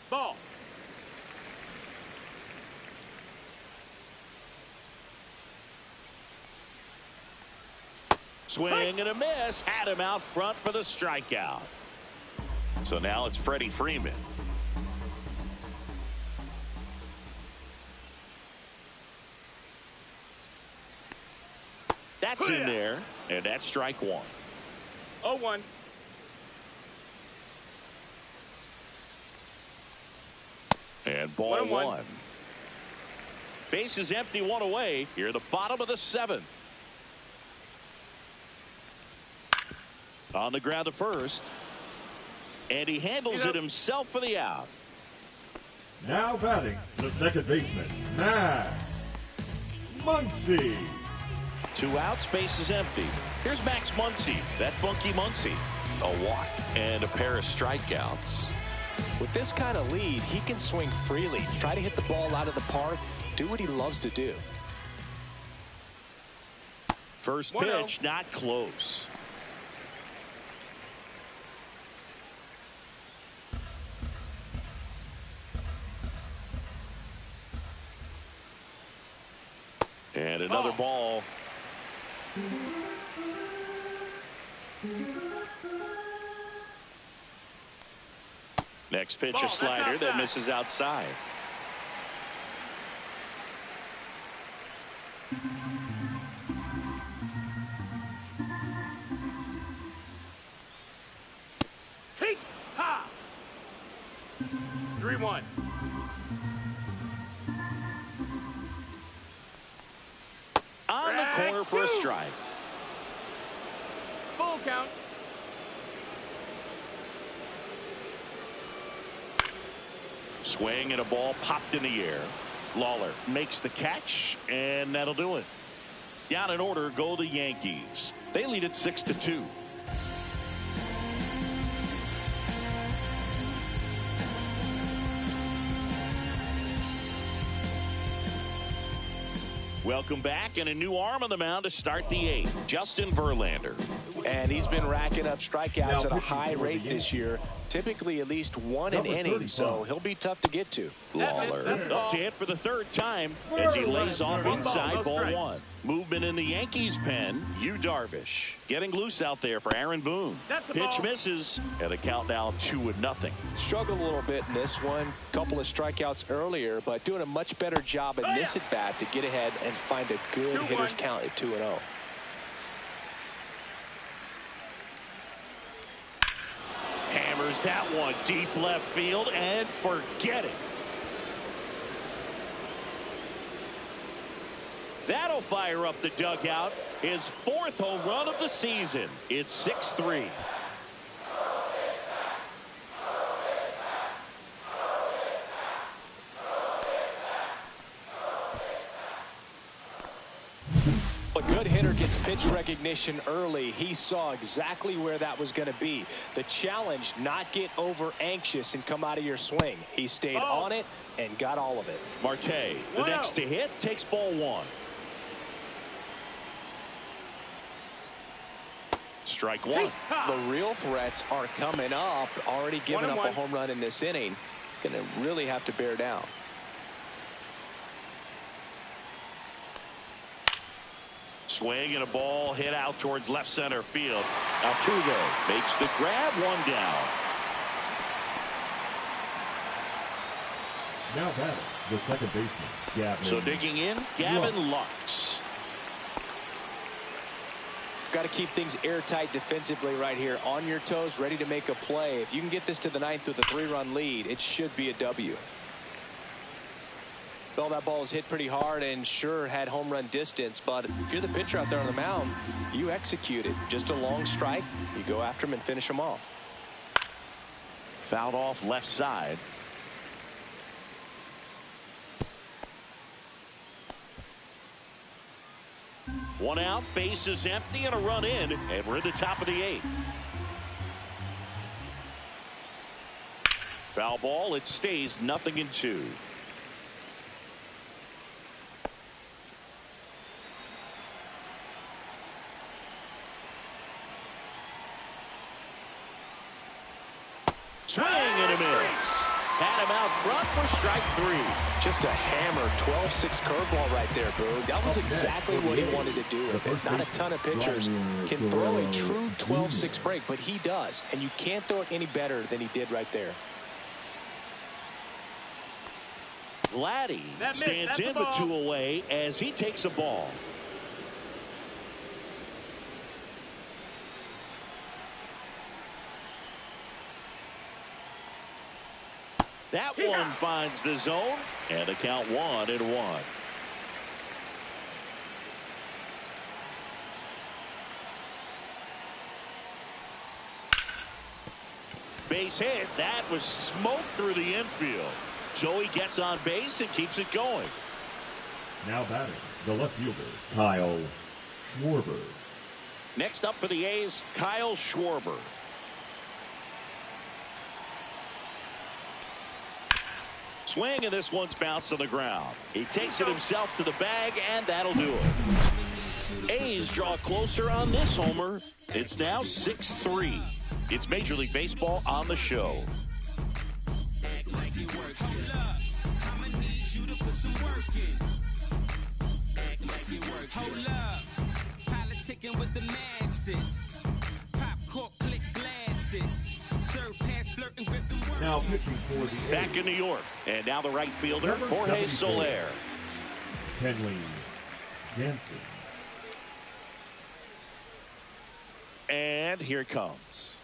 Ball. Swing and a miss. Had him out front for the strikeout. So now it's Freddie Freeman. That's in there, and that's strike 1. 0-1. And ball 1-1. 1. Base is empty, 1 away. Here, the bottom of the 7th. On the ground to first. And he handles it himself for the out. Now batting, the second baseman, Max Muncy. 2 outs, base is empty. Here's Max Muncy, that funky Muncy. A walk and a pair of strikeouts. With this kind of lead, he can swing freely, try to hit the ball out of the park, do what he loves to do. First 1-0. pitch, not close. another ball. Next pitch, a slider that misses outside. Hey, ha! 3-1. On the corner for a strike. Full count. Swing and a ball popped in the air. Lawler makes the catch, and that'll do it. Down in order go the Yankees. They lead it 6-2. Welcome back, and a new arm on the mound to start the eighth. Justin Verlander. And he's been racking up strikeouts at a high rate this year. Typically at least one an inning, so he'll be tough to get to. Lawler up to hit for the third time as he lays off inside ball one. Movement in the Yankees pen. Yu Darvish getting loose out there for Aaron Boone. Pitch misses, and the count now 2-0. Struggled a little bit in this one. Couple of strikeouts earlier, but doing a much better job in this at bat to get ahead and find a good hitter's count at 2-0. Hammers that one deep left field, and forget it. That'll fire up the dugout. His fourth home run of the season. It's 6-3. A good hitter gets pitch recognition early. He saw exactly where that was going to be. The challenge, not get over anxious and come out of your swing. He stayed on it and got all of it. Marte, the next to hit, takes ball one. Strike one. The real threats are coming up. Already given up a home run in this inning. He's going to really have to bear down. Swing and a ball hit out towards left center field. Altuve makes the grab, one down. Now batting, the second baseman, Gavin. So digging in, Gavin Lux. Got to keep things airtight defensively right here. On your toes, ready to make a play. If you can get this to the ninth with a 3-run lead, it should be a W. Well, that ball was hit pretty hard and sure had home run distance, but if you're the pitcher out there on the mound, you execute it. Just a long strike. You go after him and finish him off. Fouled off left side. One out, base is empty, and a run in, and we're at the top of the eighth. Foul ball, it stays 0-2. Swing and a miss. Had him out front for strike three. Just a hammer 12-6 curveball right there, Boog. That was exactly what he wanted to do with it. Not a ton of pitchers can throw a true 12-6 break, but he does. And you can't throw it any better than he did right there. Vladdy stands in with two away as he takes a ball. That one finds the zone, and the count 1-1. Base hit. That was smoked through the infield. Joey gets on base and keeps it going. Now batting, the left fielder, Kyle Schwarber. Next up for the A's, Kyle Schwarber. Swing, and this one's bounced on the ground. He takes it himself to the bag, and that'll do it. A's draw closer on this homer. It's now 6-3. It's Major League Baseball on the show. Hold up, politicking with the masses. Pop cork, click glasses. Serve pass, flirting, grip them words. Now pitching for the Back in New York. And now the right fielder, Number Jorge 74. Soler. Kenley Jansen. And here it comes.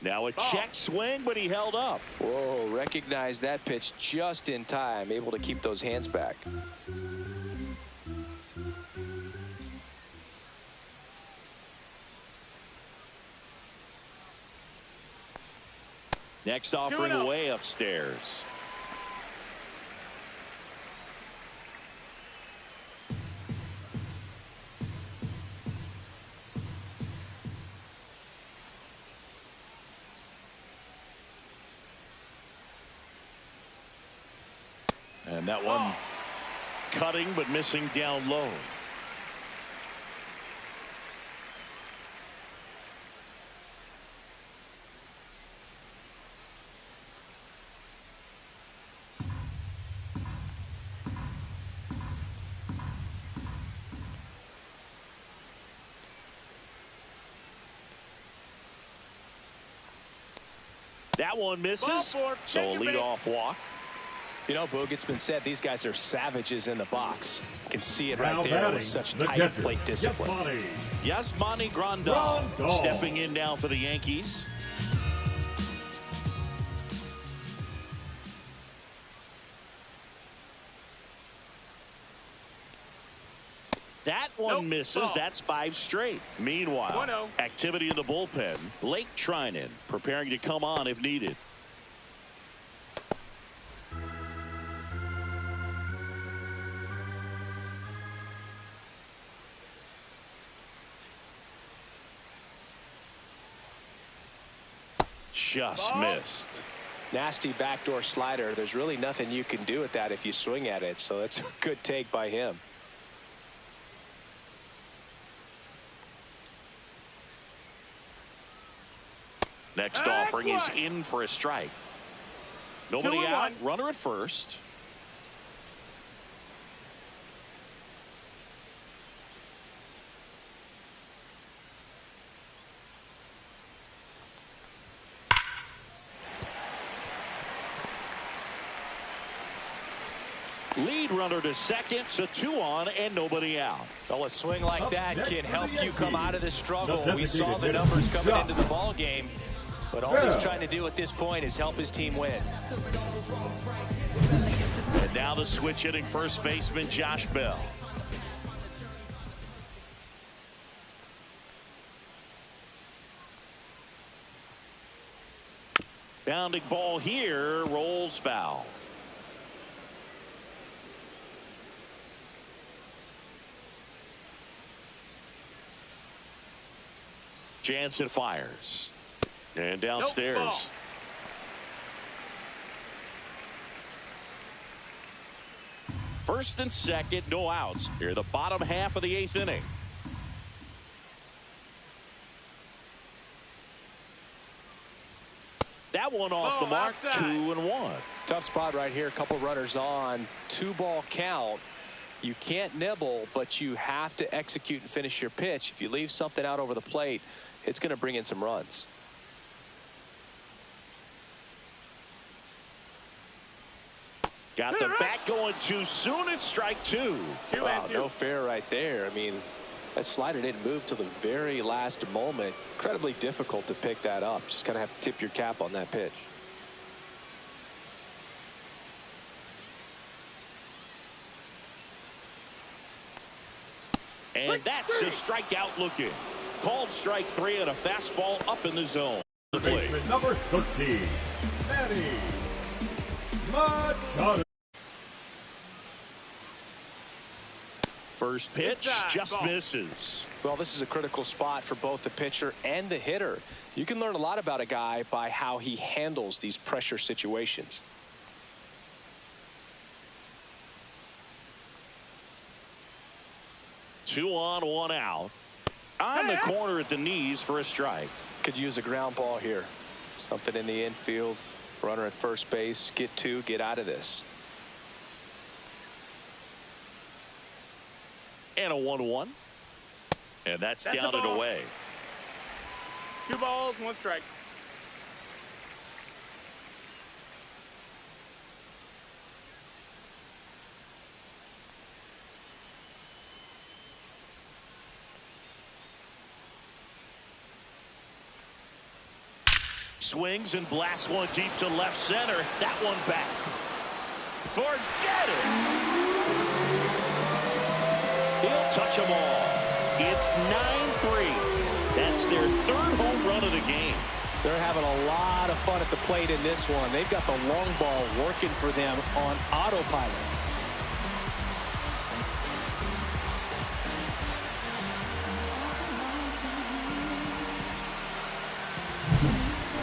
Now a check swing, but he held up. Whoa, recognize that pitch just in time, able to keep those hands back. Next offering away upstairs. And that one cutting but missing down low. That one misses. So a leadoff walk. You know, Boog, it's been said these guys are savages in the box. You can see it Now right there batting, with such the tight catcher, plate discipline. Yasmani Grandal stepping in now for the Yankees. That one misses. That's 5 straight. Meanwhile, activity in the bullpen. Blake Trinan preparing to come on if needed. Just missed. Nasty backdoor slider. There's really nothing you can do with that if you swing at it. So it's a good take by him. Next offering is in for a strike. Nobody out. Runner at first. Lead runner to second, so 2 on and nobody out. Well, a swing like that can help you come out of the struggle. We saw the numbers coming into the ball game, but all he's trying to do at this point is help his team win. And now the switch hitting first baseman Josh Bell. Bounding ball here, rolls foul. Jansen fires. And downstairs. First and second, no outs. Here, the bottom half of the 8th inning. That one off the mark, outside. 2-1. Tough spot right here. A couple runners on. 2-ball count. You can't nibble, but you have to execute and finish your pitch. If you leave something out over the plate, it's going to bring in some runs. Got the bat going too soon. It's strike 2. Wow, no fair right there. I mean, that slider didn't move till the very last moment. Incredibly difficult to pick that up. Just kind of have to tip your cap on that pitch. And that's a strikeout looking. Called strike 3 and a fastball up in the zone. Baseman number 13, Manny Machado. First pitch just misses. Well, this is a critical spot for both the pitcher and the hitter. You can learn a lot about a guy by how he handles these pressure situations. Two on, 1 out. On the corner at the knees for a strike. Could use a ground ball here. Something in the infield. Runner at first base. Get 2. Get out of this. And a 1-1. And that's down and away. 2 balls, 1 strike. Swings and blasts one deep to left center. That one back. Forget it. He'll touch them all. It's 9-3. That's their 3rd home run of the game. They're having a lot of fun at the plate in this one. They've got the long ball working for them on autopilot.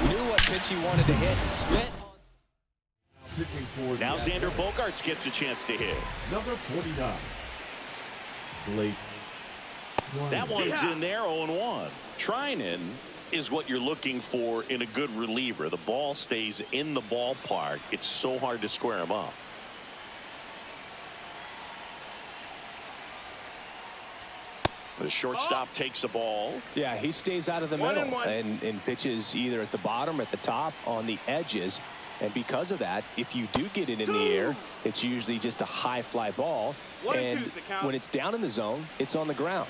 Knew what pitch he wanted to hit. Spit. Now Xander Bogaerts gets a chance to hit. Number 49. Blake. That one's in there, 0-1. Treinen is what you're looking for in a good reliever. The ball stays in the ballpark. It's so hard to square him up. The shortstop takes the ball. Yeah, he stays out of the middle and pitches either at the bottom or at the top on the edges. And because of that, if you do get it in the air, it's usually just a high fly ball. And when it's down in the zone, it's on the ground.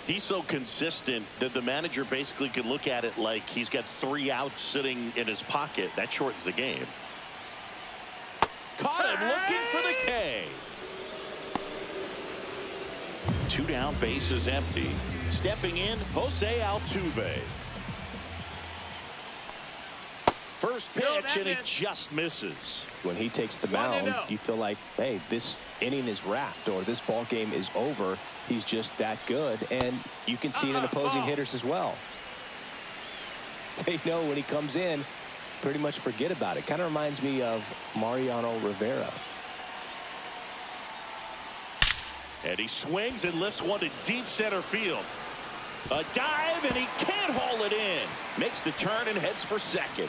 He's so consistent that the manager basically can look at it like he's got 3 outs sitting in his pocket. That shortens the game. Caught him looking for the K. 2 down, bases empty. Stepping in, Jose Altuve. First pitch, and it just misses. When he takes the mound, you feel like, hey, this inning is wrapped or this ball game is over. He's just that good, and you can see it in opposing hitters as well. They know when he comes in, pretty much forget about it. Kind of reminds me of Mariano Rivera. And he swings and lifts one to deep center field. A dive, and he can't haul it in. Makes the turn and heads for second.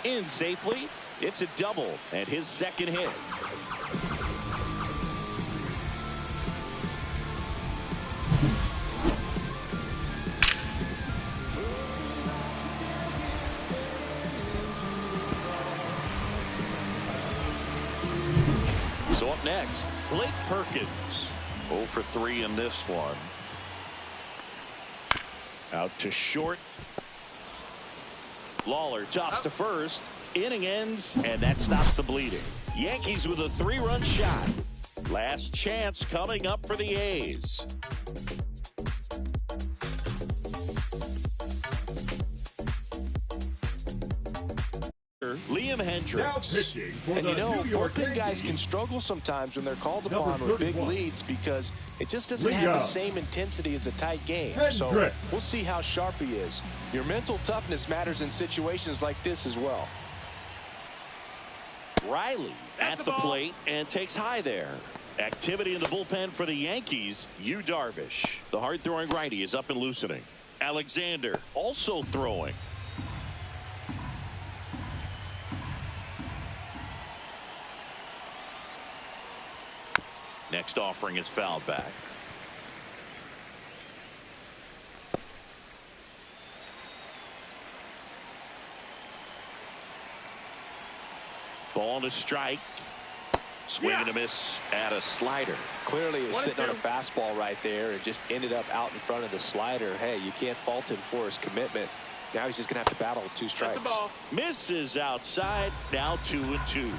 In safely. It's a double and his 2nd hit. So up next, Blake Perkins. 0 for 3 in this one. Out to short. Lawler tossed to first. Inning ends, and that stops the bleeding. Yankees with a 3-run shot. Last chance coming up for the A's. Liam Hendricks. And you know, bullpen guys can struggle sometimes when they're called upon with big leads because it just doesn't have the same intensity as a tight game. So we'll see how sharp he is. Your mental toughness matters in situations like this as well. Riley at the plate and takes high there. Activity in the bullpen for the Yankees. Yu Darvish, the hard-throwing righty, is up and loosening. Alexander also throwing. Next offering is fouled back. Ball and a strike. Swing and a miss at a slider. Clearly he was sitting on a fastball right there and just ended up out in front of the slider. Hey, you can't fault him for his commitment. Now he's just going to have to battle with 2 strikes. Misses outside. Now 2-2.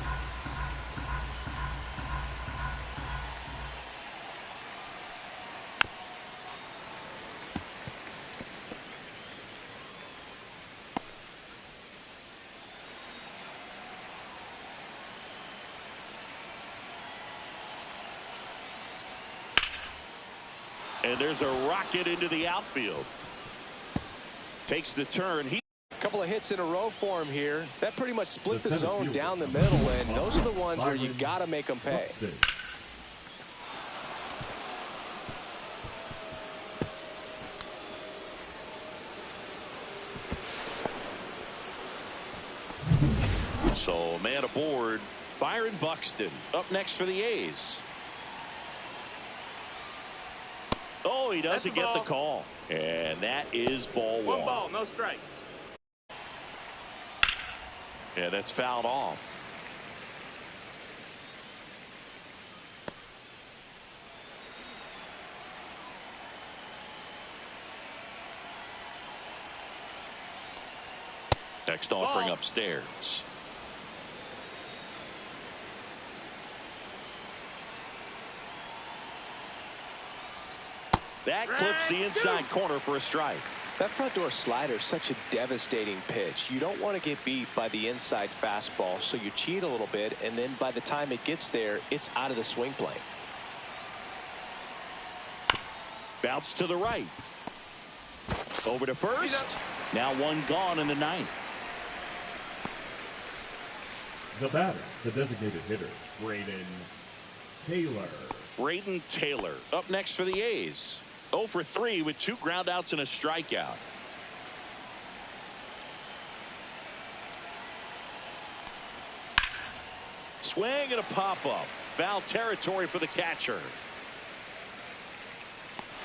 And there's a rocket into the outfield. Takes the turn. A couple of hits in a row for him here. That pretty much split the zone down the middle, and those are the ones where you've got to make them pay. So man aboard. Byron Buxton up next for the A's. Oh, he doesn't get the call. And that is ball one. One ball, no strikes. And that's fouled off. Next offering upstairs. That clips the inside corner for a strike. That front door slider is such a devastating pitch. You don't want to get beat by the inside fastball, so you cheat a little bit, and then by the time it gets there, it's out of the swing plane. Bounce to the right. Over to first. Now one gone in the ninth. The batter, the designated hitter, Braden Taylor. Braden Taylor up next for the A's. 0 for 3 with 2 groundouts and a strikeout. Swing and a pop-up. Foul territory for the catcher.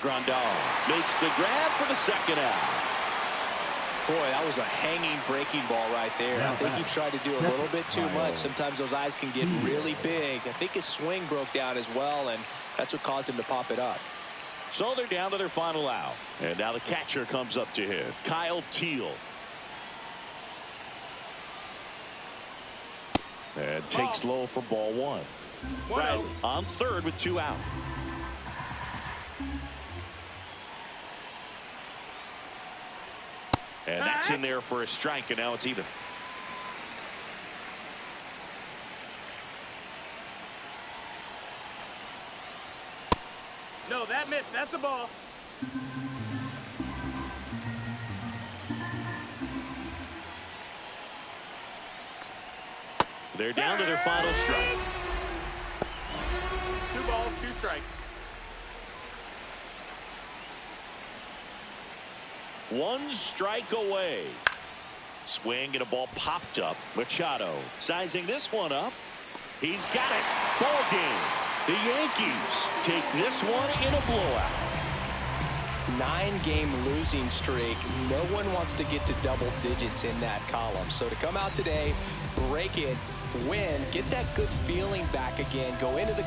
Grandal makes the grab for the second out. Boy, that was a hanging breaking ball right there. I think he tried to do a little bit too much. Sometimes those eyes can get really big. I think his swing broke down as well, and that's what caused him to pop it up. So they're down to their final out. And now the catcher comes up to him. Kyle Teal. And takes low for ball one. Right on third with 2 out. And that's in there for a strike, and now it's even. No, that missed. That's a ball. They're down to their final strike. 2 balls, 2 strikes. One strike away. Swing and a ball popped up. Machado sizing this one up. He's got it. Ball game. The Yankees take this one in a blowout. 9-game losing streak. No one wants to get to double digits in that column. So to come out today, break it, win, get that good feeling back again, go into the